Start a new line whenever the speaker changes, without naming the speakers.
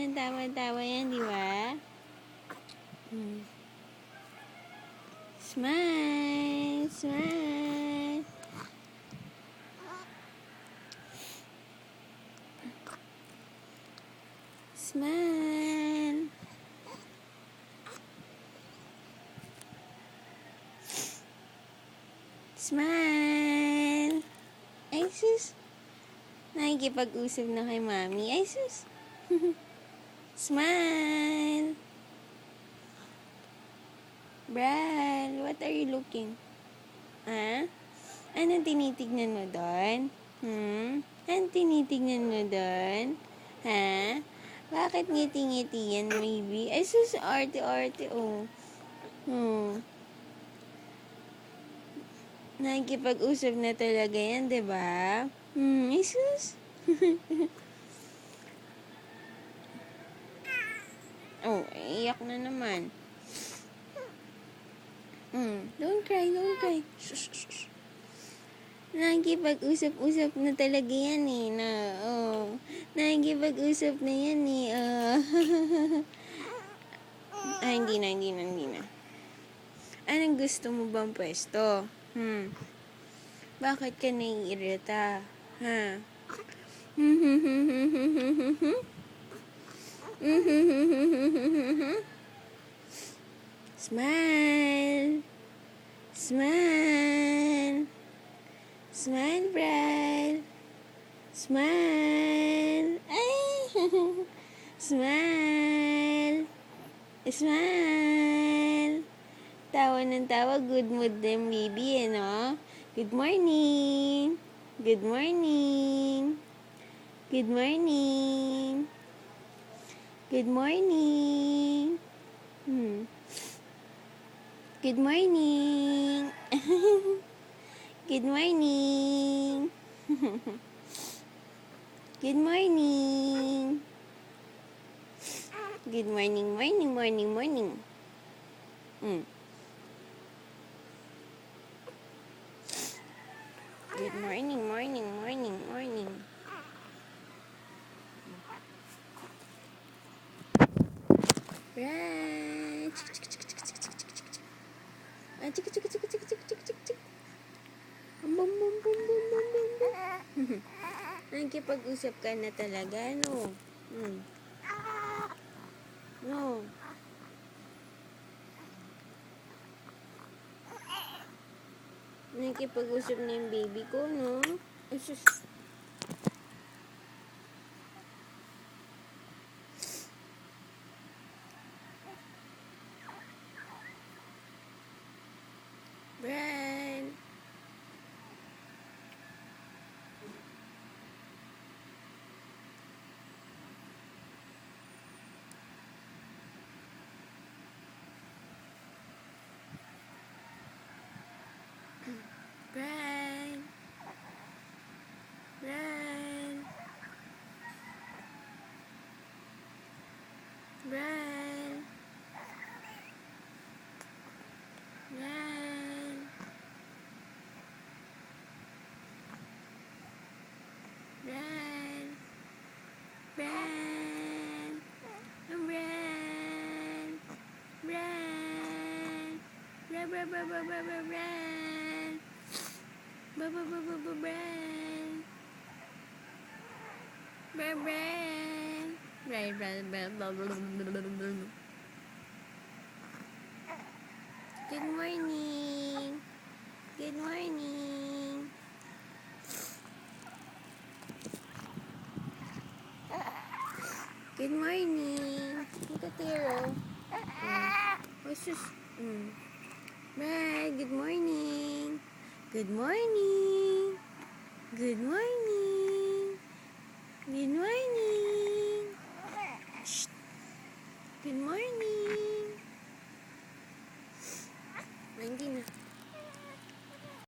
ng tawa-tawa yan, di ba? Smile! Smile! Smile! Smile! Ay, sus! Nakikipag-usap na kay mami. Ay, sus! Smile! Brad, what are you looking? Ah? Anong tinitignan mo doon? Anong tinitignan mo doon? Ha? Bakit ngiti-ngiti yan, maybe? Ay, sus, arte-arte, oh. Nakikipag-usap na talaga yan, diba? Ay, sus. Oh, iyak na naman. Don't cry, don't cry. Shh. Nakikipag-usap-usap na talaga yan eh. Nakikipag-usap na yan eh. Hindi na. Anong gusto mo bang pwesto? Bakit ka naiirita? Ha? Smile! Smile! Smile, Brad! Smile! Ay! Smile! Smile! Tawa ng tawa, good mood din, baby, ano? Good morning! Good morning! Good morning! Good morning! Good morning! Good morning! Good morning! Good morning. Good morning. Right. Chik. Bum. Nakikipag-usap ka na talaga, no? No. Nakikipag-usap na yung baby ko, no? Ay, sus. Brian. Good morning. Good morning. Good morning. Ito, Tero. What's this? Right, good morning. Good morning. Good morning. Good morning.